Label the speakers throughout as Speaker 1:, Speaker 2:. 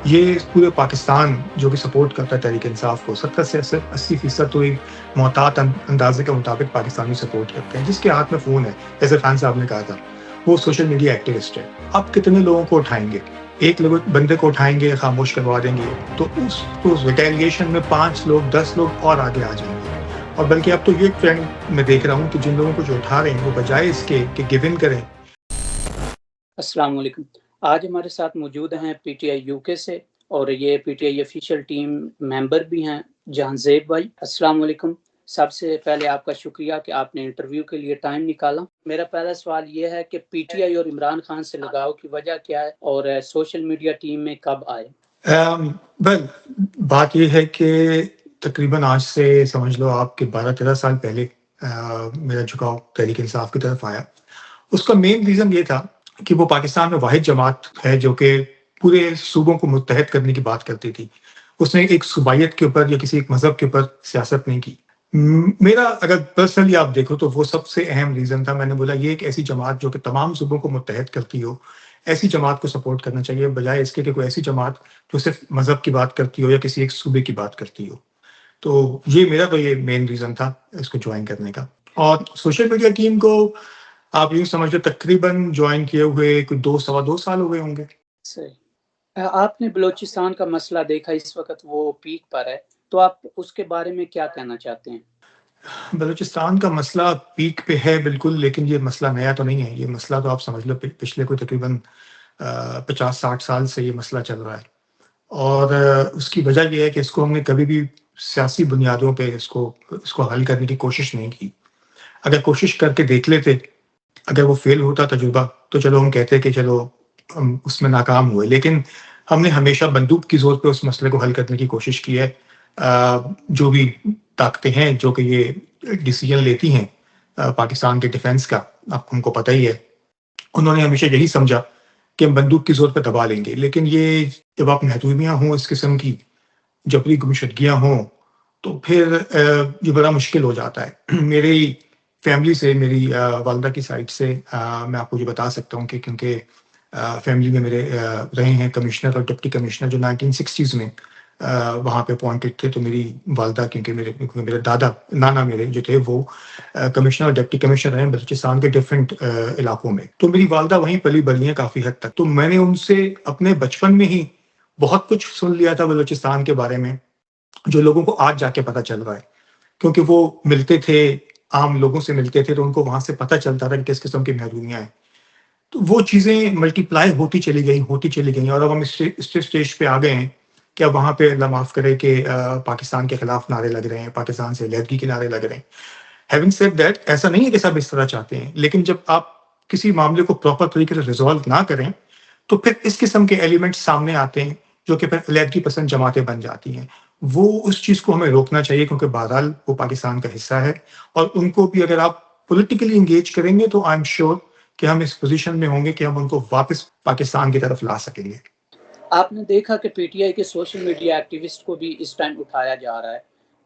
Speaker 1: یہ پورے پاکستان جو کہ سپورٹ کرتا ہے تحریک انصاف کو 70 سے 80% تو ایک محتاط اندازے کے مطابق پاکستانی سپورٹ کرتے ہیں. جس کے ہاتھ میں فون ہے، جیسے خان صاحب نے کہا تھا، وہ سوشل میڈیا ایکٹیوسٹ ہے. اب کتنے لوگوں کو اٹھائیں گے؟ ایک بندے کو اٹھائیں گے، خاموش کروا دیں گے، تو اس ریٹیلیشن میں 5 لوگ 10 لوگ اور آگے آ جائیں گے. اور بلکہ اب تو یہ ٹرینڈ میں دیکھ رہا ہوں کہ جن لوگوں کو جو اٹھا رہے ہیں وہ بجائے اس کے کہ گیو ان کریں.
Speaker 2: السلام علیکم. آج ہمارے ساتھ موجود ہیں پی ٹی آئی یو کے سے، اور یہ P T I official team member بھی ہیں جہاں زیب بھائی. السلام علیکم. سب سے پہلے آپ کا شکریہ کہ آپ نے انٹرویو کے لیے ٹائم نکالا. میرا پہلا سوال یہ ہے کہ پی ٹی آئی اور عمران خان سے لگاؤ کی وجہ کیا ہے اور سوشل میڈیا ٹیم میں کب آئے؟
Speaker 1: بات یہ ہے کہ تقریباً آج سے سمجھ لو آپ کے 12-13 سال پہلے میرا جھکاؤ تحریک انصاف کی طرف آیا. اس کا مین ریزن یہ تھا کہ وہ پاکستان میں واحد جماعت ہے جو کہ پورے صوبوں کو متحد کرنے کی بات کرتی تھی. اس نے ایک صوبائیت کے اوپر یا کسی ایک مذہب کے اوپر سیاست نہیں کی. میرا اگر پرسنلی آپ دیکھو تو وہ سب سے اہم ریزن تھا. میں نے بولا یہ ایک ایسی جماعت جو کہ تمام صوبوں کو متحد کرتی ہو، ایسی جماعت کو سپورٹ کرنا چاہیے، بجائے اس کے کہ کوئی ایسی جماعت جو صرف مذہب کی بات کرتی ہو یا کسی ایک صوبے کی بات کرتی ہو. تو یہ مین ریزن تھا اس کو جوائن کرنے کا. اور سوشل میڈیا ٹیم کو آپ یوں سمجھ لو تقریباً جوائن کیے ہوئے کوئی 2-2.25 سال ہو گئے ہوں گے.
Speaker 2: صحیح. آپ نے بلوچستان کا مسئلہ دیکھا، اس وقت وہ پیک پر ہے، تو آپ اس کے بارے میں کیا کہنا چاہتے ہیں؟
Speaker 1: بلوچستان کا مسئلہ پیک پہ ہے بالکل، لیکن یہ مسئلہ نیا تو نہیں ہے. یہ مسئلہ تو آپ سمجھ لو پچھلے کوئی تقریباً 50-60 سال سے یہ مسئلہ چل رہا ہے. اور اس کی وجہ یہ ہے کہ اس کو ہم نے کبھی بھی سیاسی بنیادوں پہ اس کو حل کرنے کی کوشش نہیں کی. اگر کوشش کر کے دیکھ لیتے، اگر وہ فیل ہوتا تجربہ، تو چلو ہم کہتے کہ چلو ہم اس میں ناکام ہوئے. لیکن ہم نے ہمیشہ بندوق کی زور پہ اس مسئلے کو حل کرنے کی کوشش کی ہے. جو بھی طاقتیں ہیں جو کہ یہ ڈیسیجن لیتی ہیں پاکستان کے ڈیفنس کا، اب ہم کو پتہ ہی ہے، انہوں نے ہمیشہ یہی سمجھا کہ ہم بندوق کی زور پہ دبا لیں گے. لیکن یہ جب آپ محدودیاں ہوں اس قسم کی، جبری گمشدگیاں ہوں، تو پھر یہ بڑا مشکل ہو جاتا ہے. میری فیملی سے، میری والدہ کی سائڈ سے میں آپ کو یہ بتا سکتا ہوں کہ کیونکہ فیملی میں میرے رہے ہیں کمشنر اور ڈپٹی کمشنر جو 1960s میں وہاں پہ اپوائنٹڈ تھے. تو میری والدہ، کیونکہ میرے دادا نانا میرے جو تھے وہ کمشنر اور ڈپٹی کمشنر رہے بلوچستان کے ڈفرینٹ علاقوں میں. تو میری والدہ وہیں پلی بڑھی ہیں کافی حد تک. تو میں نے ان سے اپنے بچپن میں ہی بہت کچھ سن لیا تھا بلوچستان کے بارے میں، جو لوگوں کو آج جا کے پتہ چل رہا ہے. کیونکہ وہ ملتے تھے، عام لوگوں سے ملتے تھے، تو ان کو وہاں سے پتہ چلتا تھا کہ کس قسم کی محدودیاں ہیں. تو وہ چیزیں ملٹی پلائی ہوتی چلی گئیں. اور اب ہم اس اسٹیج پہ آ گئے ہیں کہ اب وہاں پہ اللہ معاف کرے کہ پاکستان کے خلاف نعرے لگ رہے ہیں، پاکستان سے علیحدگی کے نعرے لگ رہے ہیں. ہیونگ سیڈ دیٹ، ایسا نہیں ہے کہ سب اس طرح چاہتے ہیں، لیکن جب آپ کسی معاملے کو پراپر طریقے سے ریزالو نہ کریں تو پھر اس قسم کے ایلیمنٹس سامنے آتے ہیں جو کہ پھر علیحدگی پسند جماعتیں بن جاتی ہیں. وہ اس چیز کو ہمیں روکنا چاہیے، کیونکہ بہرحال وہ پاکستان کا حصہ ہے. اور ان کو بھی اگر آپ پولیٹیکلی انگیج کریں گے تو آئی ایم شیور کہ ہم اس پوزیشن میں ہوں گے کہ ہم ان کو واپس پاکستان کی طرف لا سکیں گے.
Speaker 2: آپ نے دیکھا کہ پی ٹی آئی کے سوشل میڈیا ایکٹیوسٹ کو بھی اس ٹائم اٹھایا جا رہا ہے،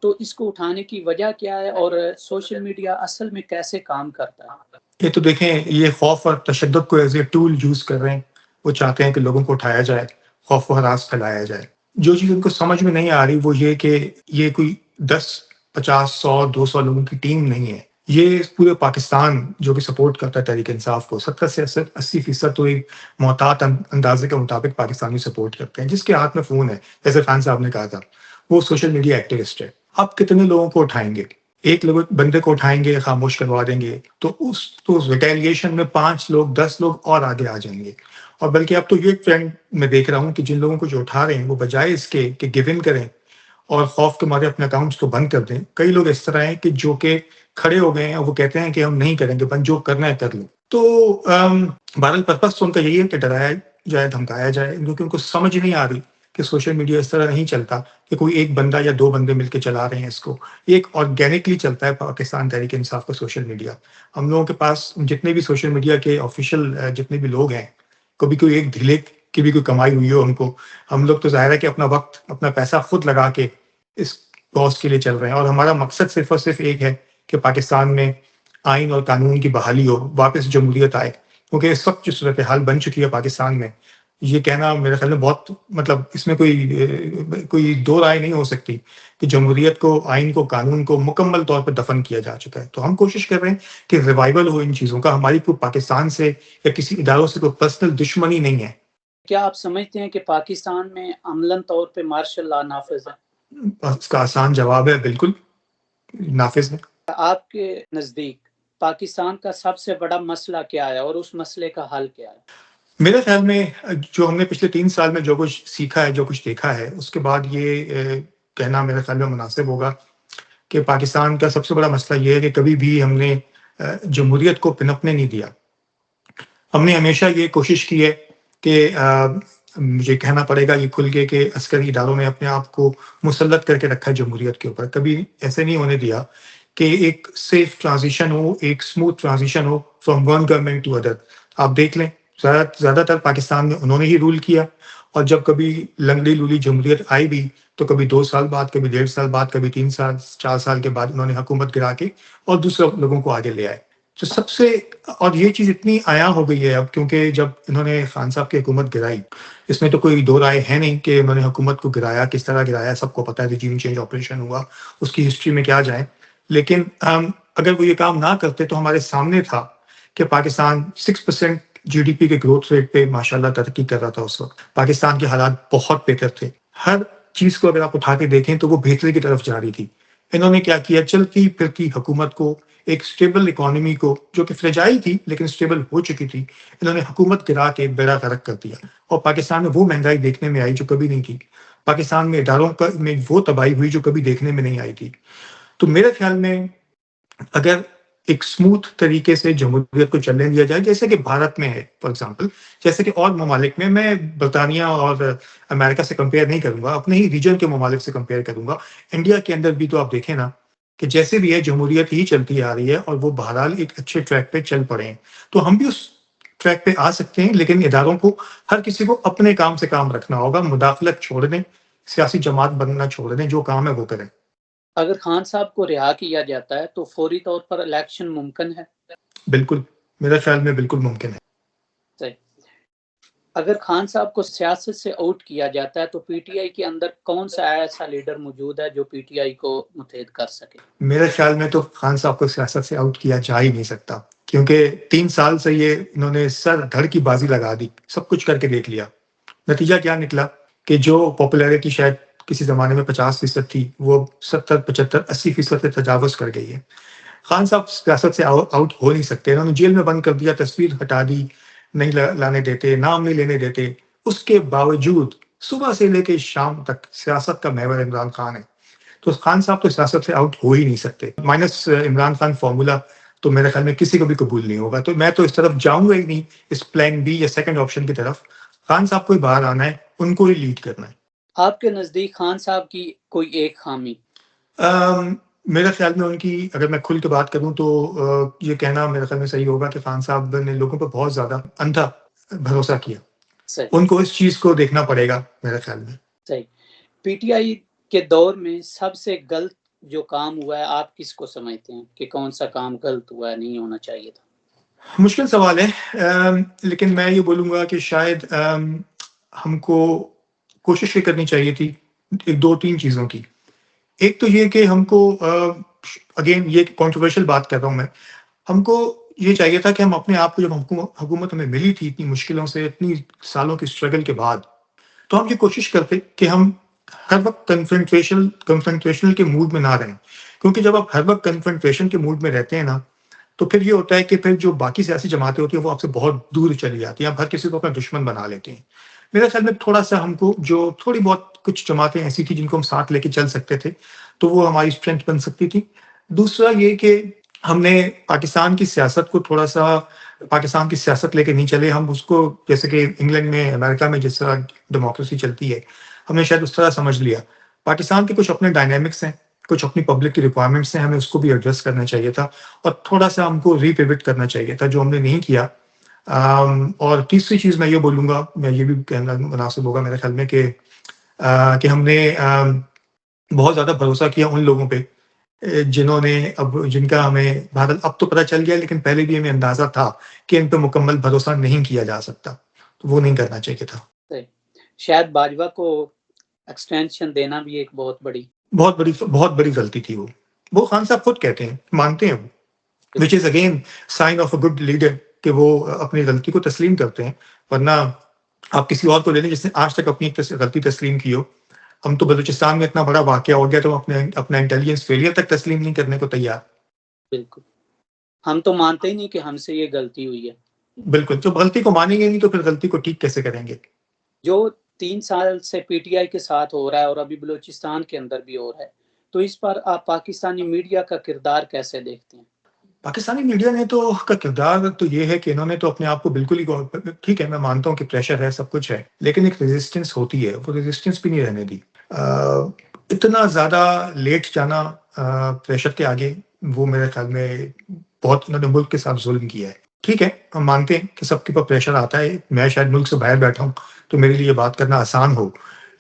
Speaker 2: تو اس کو اٹھانے کی وجہ کیا ہے اور سوشل میڈیا اصل میں کیسے کام کرتا ہے؟
Speaker 1: یہ تو دیکھیں، یہ خوف اور تشدد کو ایز اے ٹول یوز کر رہے ہیں. وہ چاہتے ہیں کہ لوگوں کو اٹھایا جائے، خوف و ہراس پھیلایا جائے. جو چیز ان کو سمجھ میں نہیں آ رہی وہ یہ کہ یہ کوئی 10 50 100 200 لوگوں کی ٹیم نہیں ہے. یہ پورے پاکستان جو کہ سپورٹ کرتا ہے تحریک انصاف کو 70 سے 80% تو ایک محتاط اندازے کے مطابق پاکستانی سپورٹ کرتے ہیں. جس کے ہاتھ میں فون ہے، جیسے خان صاحب نے کہا تھا، وہ سوشل میڈیا ایکٹیوسٹ ہے. اب کتنے لوگوں کو اٹھائیں گے؟ ایک بندے کو اٹھائیں گے، خاموش کروا دیں گے، تو اس ریٹیلیشن میں 5 لوگ 10 لوگ اور آگے آ جائیں گے. اور بلکہ اب تو یہ ٹرینڈ میں دیکھ رہا ہوں کہ جن لوگوں کو جو اٹھا رہے ہیں وہ بجائے اس کے کہ گیو ان کریں اور خوف کے مارے اپنے اکاؤنٹس کو بند کر دیں، کئی لوگ اس طرح ہیں کہ جو کہ کھڑے ہو گئے ہیں اور وہ کہتے ہیں کہ ہم نہیں کریں گے، بند جو کرنا ہے کر لیں. تو بہرحال پرپس تو ان کا یہی ہے کہ ڈرایا جائے، دھمکایا جائے، کیونکہ ان کو سمجھ نہیں آ رہی کہ سوشل میڈیا اس طرح نہیں چلتا کہ کوئی ایک بندہ یا 2 بندے مل کے چلا رہے ہیں اس کو. ایک آرگینکلی چلتا ہے پاکستان تحریک انصاف کا سوشل میڈیا. ہم لوگوں کے پاس جتنے بھی سوشل میڈیا کے آفیشیل جتنے بھی لوگ ہیں، کبھی کوئی ایک دھلے کی بھی کوئی کمائی ہوئی ہو ان کو، ہم لوگ تو ظاہر ہے کہ اپنا وقت اپنا پیسہ خود لگا کے اس کاز کے لیے چل رہے ہیں. اور ہمارا مقصد صرف اور صرف ایک ہے کہ پاکستان میں آئین اور قانون کی بحالی ہو، واپس جمہوریت آئے. کیونکہ اس وقت جو صورتحال بن چکی ہے پاکستان میں، یہ کہنا میرے خیال میں بہت مطلب اس میں کوئی دو رائے نہیں ہو سکتی کہ جمہوریت کو، آئین کو، قانون کو مکمل طور پر دفن کیا جا چکا ہے. تو ہم کوشش کر رہے ہیں کہ ریوائول ہو ان چیزوں کا. ہماری کوئی پاکستان سے یا کسی اداروں سے کوئی پرسنل دشمنی نہیں ہے.
Speaker 2: کیا آپ سمجھتے ہیں کہ پاکستان میں عملاً طور پہ مارشل لا نافذ ہے؟
Speaker 1: اس کا آسان جواب ہے بالکل نافذ ہے.
Speaker 2: آپ کے نزدیک پاکستان کا سب سے بڑا مسئلہ کیا ہے اور اس مسئلے کا حل کیا ہے؟
Speaker 1: میرے خیال میں جو ہم نے پچھلے 3 سال میں جو کچھ سیکھا ہے، جو کچھ دیکھا ہے، اس کے بعد یہ کہنا میرے خیال میں مناسب ہوگا کہ پاکستان کا سب سے بڑا مسئلہ یہ ہے کہ کبھی بھی ہم نے جمہوریت کو پنپنے نہیں دیا. ہم نے ہمیشہ یہ کوشش کی ہے کہ مجھے کہنا پڑے گا یہ کھل کے کہ عسکری اداروں نے اپنے آپ کو مسلط کر کے رکھا ہے جمہوریت کے اوپر. کبھی ایسے نہیں ہونے دیا کہ ایک سیف ٹرانزیشن ہو، ایک اسموتھ ٹرانزیشن ہو from one government to other. آپ دیکھ لیں زیادہ تر پاکستان میں انہوں نے ہی رول کیا، اور جب کبھی لنگڑی لولی جمہوریت آئی بھی تو کبھی 2 سال بعد، کبھی 1.5 سال بعد، کبھی 3 سال 4 سال کے بعد انہوں نے حکومت گرا کے اور دوسرے لوگوں کو آگے لے آئے. تو سب سے اور یہ چیز اتنی عیاں ہو گئی ہے اب، کیونکہ جب انہوں نے خان صاحب کی حکومت گرائی، اس میں تو کوئی دو رائے ہے نہیں کہ انہوں نے حکومت کو گرایا، کس طرح گرایا سب کو پتہ ہے. رجیم چینج آپریشن ہوا، اس کی ہسٹری میں کیا جائیں. لیکن اگر وہ یہ کام نہ کرتے تو ہمارے سامنے تھا کہ پاکستان 6% GDP کے گروتھ ریٹ پہ ماشاءاللہ ترقی کر رہا تھا. اس وقت پاکستان کے حالات بہت بہتر تھے. ہر چیز کو اگر آپ اٹھا کے دیکھیں تو وہ بہتری کی طرف جا رہی تھی. انہوں نے کیا کیا، چلتی پھرتی حکومت کو، ایک سٹیبل اکانومی کو جو کہ فریجائل تھی لیکن سٹیبل ہو چکی تھی، انہوں نے حکومت گرا کے بیڑا غرق کر دیا. اور پاکستان میں وہ مہنگائی دیکھنے میں آئی جو کبھی نہیں تھی. پاکستان میں اداروں میں وہ تباہی ہوئی جو کبھی دیکھنے میں نہیں آئی تھی. تو میرے خیال میں اگر ایک اسموتھ طریقے سے جمہوریت کو چلنے دیا جائے، جیسے کہ بھارت میں ہے فار ایگزامپل، جیسے کہ اور ممالک میں برطانیہ اور امریکہ سے کمپیئر نہیں کروں گا، اپنے ہی ریجن کے ممالک سے کمپیئر کروں گا. انڈیا کے اندر بھی تو آپ دیکھیں نا کہ جیسے بھی ہے جمہوریت ہی چلتی آ رہی ہے، اور وہ بہرحال ایک اچھے ٹریک پہ چل پڑے ہیں. تو ہم بھی اس ٹریک پہ آ سکتے ہیں، لیکن اداروں کو، ہر کسی کو اپنے کام سے کام رکھنا ہوگا. مداخلت چھوڑ دیں، سیاسی جماعت بننا چھوڑ دیں، جو کام ہے وہ کریں.
Speaker 2: اگر خان صاحب کو رہا کیا جاتا ہے تو فوری طور پر الیکشن ممکن ہے؟
Speaker 1: بالکل، میرے خیال میں بالکل ممکن ہے.
Speaker 2: صحیح. اگر خان صاحب کو سیاست سے آؤٹ کیا جاتا ہے تو پی ٹی آئی کے اندر کون سا ایسا لیڈر موجود ہے جو پی ٹی آئی کو متحد کر سکے؟
Speaker 1: میرے خیال میں تو خان صاحب کو سیاست سے آؤٹ کیا جا ہی نہیں سکتا، کیونکہ 3 سال سے انہوں نے سر دھڑ کی بازی لگا دی، سب کچھ کر کے دیکھ لیا. نتیجہ کیا نکلا کہ جو پاپولیرٹی شاید کسی زمانے میں 50% تھی، وہ 70 75 80% سے تجاوز کر گئی ہے. خان صاحب سیاست سے آؤٹ ہو نہیں سکتے. انہوں نے جیل میں بند کر دیا، تصویر ہٹا دی، نہیں لانے دیتے، نام نہیں لینے دیتے. اس کے باوجود صبح سے لے کے شام تک سیاست کا محور عمران خان ہے. تو خان صاحب تو سیاست سے آؤٹ ہو ہی نہیں سکتے. مائنس عمران خان فارمولا تو میرے خیال میں کسی کو بھی قبول نہیں ہوگا. تو میں تو اس طرف جاؤں گا ہی نہیں، اس پلان بی یا سیکنڈ آپشن کی طرف. خان صاحب کو ہی باہر آنا ہے، ان کو ہی لیڈ کرنا ہے.
Speaker 2: آپ کے نزدیک خان صاحب کی کوئی ایک خامی؟
Speaker 1: میرے خیال میں ان کی، اگر میں کھل کے بات کروں تو یہ کہنا میرے خیال میں صحیح ہوگا کہ خان صاحب نے لوگوں پر بہت زیادہ اندھا بھروسہ کیا.
Speaker 2: صحیح.
Speaker 1: ان کو اس چیز کو دیکھنا پڑے گا میرے خیال میں.
Speaker 2: صحیح. پی ٹی آئی کے دور میں سب سے غلط جو کام ہوا ہے، آپ کس کو سمجھتے ہیں کہ کون سا کام غلط ہوا ہے، نہیں ہونا چاہیے تھا؟
Speaker 1: مشکل سوال ہے، لیکن میں یہ بولوں گا کہ شاید ہم کو کوشش یہ کرنی چاہیے تھی 2-3 چیزوں کی. ایک تو یہ کہ ہم کو اگین یہ کنٹروورشل بات کر رہا ہوں میں، ہم کو یہ چاہیے تھا کہ ہم اپنے آپ کو، جب حکومت ہمیں ملی تھی اتنی مشکلوں سے، اتنی سالوں کی اسٹرگل کے بعد، تو ہم یہ کوشش کرتے کہ ہم ہر وقت کنفرنٹریشنل کے موڈ میں نہ رہیں. کیونکہ جب آپ ہر وقت کنفرنٹریشن کے موڈ میں رہتے ہیں نا، تو پھر یہ ہوتا ہے کہ پھر جو باقی سیاسی جماعتیں ہوتی ہیں وہ آپ سے بہت دور چلی جاتی ہیں، آپ ہر کسی کو اپنا دشمن بنا لیتے ہیں. میرے خیال میں تھوڑا سا ہم کو، جو تھوڑی بہت کچھ جماعتیں ایسی تھیں جن کو ہم ساتھ لے کے چل سکتے تھے، تو وہ ہماری اسٹرینتھ بن سکتی تھی. دوسرا یہ کہ ہم نے پاکستان کی سیاست کو تھوڑا سا، پاکستان کی سیاست لے کے نہیں چلے. ہم اس کو، جیسے کہ انگلینڈ میں، امریکہ میں جس طرح ڈیموکریسی چلتی ہے، ہم نے شاید اس طرح سمجھ لیا. پاکستان کے کچھ اپنے ڈائنامکس ہیں، کچھ اپنی پبلک کی ریکوائرمنٹس ہیں، ہمیں اس کو بھی ایڈریس کرنا چاہیے تھا، اور تھوڑا سا ہم کو ری پیوٹ کرنا چاہیے تھا، جو ہم نے نہیں کیا. اور تیسری چیز میں یہ بولوں گا، میں یہ بھی کہنا مناسب ہوگا میرے خیال میں کہ ہم نے بہت زیادہ بھروسہ کیا ان لوگوں پہ جنہوں نے، جن کا ہمیں اب تو پتہ چل گیا، لیکن پہلے بھی ہمیں اندازہ تھا کہ ان پہ مکمل بھروسہ نہیں کیا جا سکتا. وہ نہیں کرنا چاہیے تھا.
Speaker 2: شاید باجوہ کو ایکسٹینشن دینا بھی ایک بہت
Speaker 1: بڑی غلطی تھی. وہ خان صاحب خود کہتے ہیں, مانتے ہیں, which is again sign of a good leader کہ وہ اپنی غلطی کو تسلیم کرتے ہیں. ورنہ آپ کسی اور کو لے لیں جس نے آج تک اپنی غلطی تسلیم کی ہو. ہم تو بلوچستان میں اتنا بڑا واقعہ ہو گیا تو اپنا انٹیلیجنس فیلئر تک تسلیم نہیں کرنے کو تیار.
Speaker 2: بالکل, ہم تو مانتے ہی نہیں کہ ہم سے یہ غلطی ہوئی ہے.
Speaker 1: بالکل, جب غلطی کو مانیں گے نہیں تو پھر غلطی کو ٹھیک کیسے کریں گے.
Speaker 2: جو 3 سال سے پی ٹی آئی کے ساتھ ہو رہا ہے اور ابھی بلوچستان کے اندر بھی ہو رہا ہے, تو اس پر آپ پاکستانی میڈیا کا کردار کیسے دیکھتے ہیں؟
Speaker 1: پاکستانی میڈیا نے تو کا کردار تو یہ ہے کہ انہوں نے تو اپنے آپ کو بالکل ہی, ٹھیک ہے میں مانتا ہوں کہ پریشر ہے, سب کچھ ہے, لیکن ایک ریزسٹنس ہوتی ہے, وہ ریزسٹنس بھی نہیں رہنے دی. اتنا زیادہ لیٹ جانا پریشر کے آگے, وہ میرے خیال میں بہت انہوں نے ملک کے ساتھ ظلم کیا ہے. ٹھیک ہے, ہم مانتے ہیں کہ سب کے پاس پریشر آتا ہے, میں شاید ملک سے باہر بیٹھا ہوں تو میرے لیے یہ بات کرنا آسان ہو,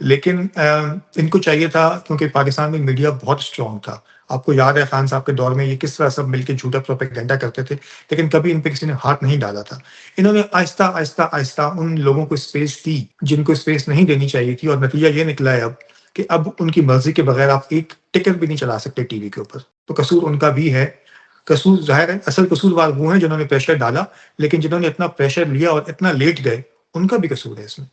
Speaker 1: لیکن ان کو چاہیے تھا, کیونکہ پاکستان میں میڈیا بہت اسٹرانگ تھا. آپ کو یاد ہے خان صاحب کے دور میں یہ کس طرح سب مل کے جھوٹا پروپیگنڈا کرتے تھے, لیکن کبھی ان پہ کسی نے ہاتھ نہیں ڈالا تھا. انہوں نے آہستہ آہستہ آہستہ ان لوگوں کو اسپیس دی جن کو اسپیس نہیں دینی چاہیے تھی, اور نتیجہ یہ نکلا ہے اب کہ اب ان کی مرضی کے بغیر آپ ایک ٹکٹ بھی نہیں چلا سکتے ٹی وی کے اوپر. تو قصور ان کا بھی ہے. قصور ظاہر ہے, اصل قصوروار وہ ہیں جنہوں نے پریشر ڈالا, لیکن جنہوں نے اتنا پریشر لیا اور اتنا لیٹ گئے, ان کا بھی قصور ہے اس میں.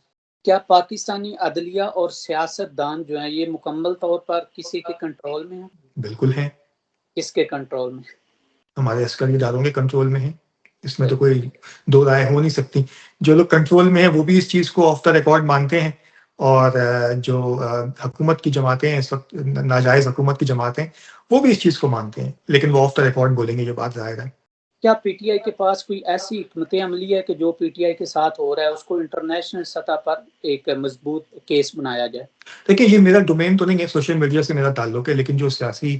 Speaker 2: کیا پاکستانی عدلیہ اور سیاست دان جو ہیں یہ مکمل طور پر کسی کے کنٹرول میں ہیں؟
Speaker 1: بالکل ہیں.
Speaker 2: کس کے کنٹرول میں؟
Speaker 1: ہمارے عسکری اداروں کے کنٹرول میں ہیں. اس میں تو کوئی دو رائے ہو نہیں سکتی. جو لوگ کنٹرول میں ہیں وہ بھی اس چیز کو آف دا ریکارڈ مانتے ہیں, اور جو حکومت کی جماعتیں ہیں اس وقت, ناجائز حکومت کی جماعتیں, وہ بھی اس چیز کو مانتے ہیں, لیکن وہ آف دا ریکارڈ بولیں گے, یہ بات ظاہر ہے.
Speaker 2: کیا پی ٹی آئی کے پاس کوئی ایسی حکمت عملی ہے کہ جو پی ٹی آئی کے ساتھ ہو رہا ہے اس کو انٹرنیشنل سطح پر ایک مضبوط کیس بنایا جائے؟
Speaker 1: دیکھیے, یہ میرا ڈومین تو نہیں ہے, سوشل میڈیا سے میرا تعلق ہے, لیکن جو سیاسی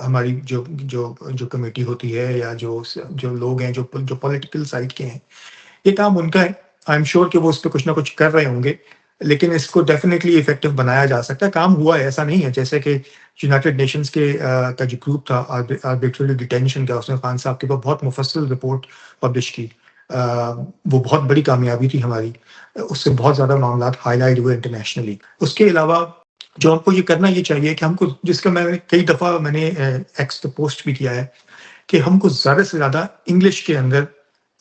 Speaker 1: ہماری جو کمیٹی ہوتی ہے یا جو لوگ ہیں جو پولیٹیکل سائڈ کے ہیں, یہ کام ان کا ہے. آئی ایم شیور کہ وہ اس پہ کچھ نہ کچھ کر رہے ہوں گے, لیکن اس کو ڈیفینیٹلی افیکٹو بنایا جا سکتا ہے. کام ہوا ہے, ایسا نہیں ہے. جیسے کہ یونائٹڈ نیشنز کا جو گروپ تھا آربیٹرری ڈیٹینشن کا, اس نے خان صاحب کے اوپر بہت مفصل رپورٹ پبلش کی. وہ بہت بڑی کامیابی تھی ہماری. اس سے بہت زیادہ معاملات ہائی لائٹ ہوئے انٹرنیشنلی. اس کے علاوہ جو ہم کو یہ کرنا یہ چاہیے کہ ہم کو, جس کا میں کئی دفعہ میں نے ایکس پہ پوسٹ بھی کیا ہے, کہ ہم کو زیادہ سے زیادہ انگلش کے اندر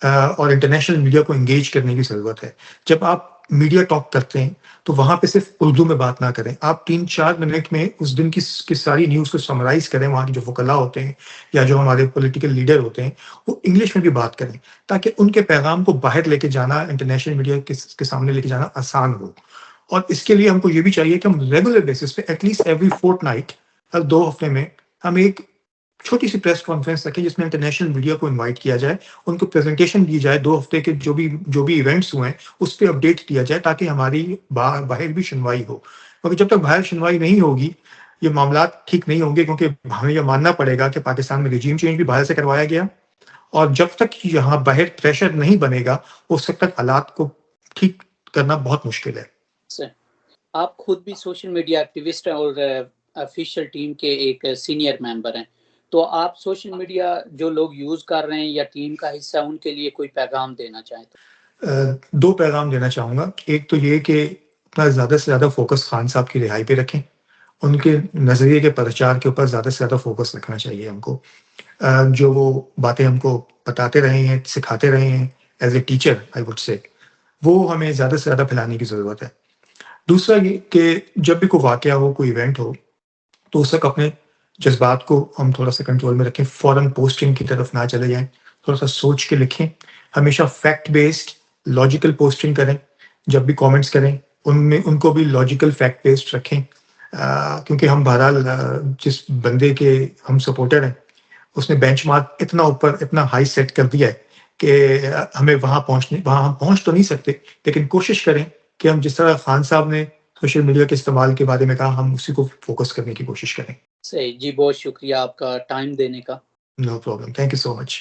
Speaker 1: اور انٹرنیشنل میڈیا کو انگیج کرنے کی ضرورت ہے. جب آپ میڈیا ٹاک کرتے ہیں تو وہاں پہ صرف اردو میں بات نہ کریں, آپ 3-4 منٹ میں اس دن کی ساری نیوز کو سمرائز کریں. وہاں کے جو وکلاء ہوتے ہیں یا جو ہمارے پولیٹیکل لیڈر ہوتے ہیں وہ انگلش میں بھی بات کریں, تاکہ ان کے پیغام کو باہر لے کے جانا, انٹرنیشنل میڈیا کے سامنے لے کے جانا آسان ہو. اور اس کے لیے ہم کو یہ بھی چاہیے کہ ہم ریگولر بیسس پہ at least every fortnight, ہر 2 ہفتے میں ہم ایک چھوٹی سی پریس کانفرنس رکھیں جس میں انٹرنیشنل میڈیا کو انوائٹ کیا جائے, ان کو پریزنٹیشن دی جائے, 2 ہفتے کے جو بھی ایونٹس ہوئے ہیں اس پہ اپڈیٹ دیا جائے, تاکہ ہماری باہر بھی سنوائی ہو. کیونکہ جب تک باہر سنوائی نہیں ہوگی یہ معاملات ٹھیک نہیں ہوں گے, کیونکہ ہمیں یہ ماننا پڑے گا کہ پاکستان میں رجیم چینج بھی باہر سے کروایا گیا, اور جب تک یہاں باہر پریشر نہیں بنے گا اس وقت تک حالات کو ٹھیک کرنا بہت مشکل ہے.
Speaker 2: آپ خود بھی سوشل میڈیا ایکٹیوسٹ اور آفیشیل ٹیم کے ایک سینئر ممبر ہیں, تو آپ سوشل میڈیا جو لوگ یوز کر رہے ہیں یا ٹیم کا حصہ, ان کے لیے کوئی پیغام دینا چاہیں تو؟
Speaker 1: 2 پیغام دینا چاہوں گا. ایک تو یہ کہ اپنا زیادہ سے زیادہ فوکس خان صاحب کی رہائی پہ رکھیں, ان کے نظریے کے پرچار کے اوپر زیادہ سے زیادہ فوکس رکھنا چاہیے ہم کو. جو وہ باتیں ہم کو بتاتے رہے ہیں, سکھاتے رہے ہیں as a teacher I would say, وہ ہمیں زیادہ سے زیادہ پھیلانے کی ضرورت ہے. دوسرا یہ کہ جب بھی کوئی واقعہ ہو, کوئی ایونٹ ہو, تو اس وقت اپنے جذبات کو ہم تھوڑا سا کنٹرول میں رکھیں. فوراً پوسٹنگ کی طرف نہ چلے جائیں, تھوڑا سا سوچ کے لکھیں. ہمیشہ فیکٹ بیسڈ لاجیکل پوسٹنگ کریں. جب بھی کامنٹس کریں ان کو بھی لاجیکل فیکٹ بیسڈ رکھیں, کیونکہ ہم بہرحال جس بندے کے ہم سپورٹر ہیں اس نے بینچ مارک اتنا اوپر, اتنا ہائی سیٹ کر دیا ہے کہ ہمیں وہاں ہم پہنچ تو نہیں سکتے, لیکن کوشش کریں کہ ہم جس طرح خان صاحب نے سوشل میڈیا کے استعمال کے بارے میں کہا, ہم اسی کو فوکس کرنے کی کوشش کریں.
Speaker 2: صحیح جی, بہت شکریہ آپ کا ٹائم دینے کا.
Speaker 1: No problem, thank you so much.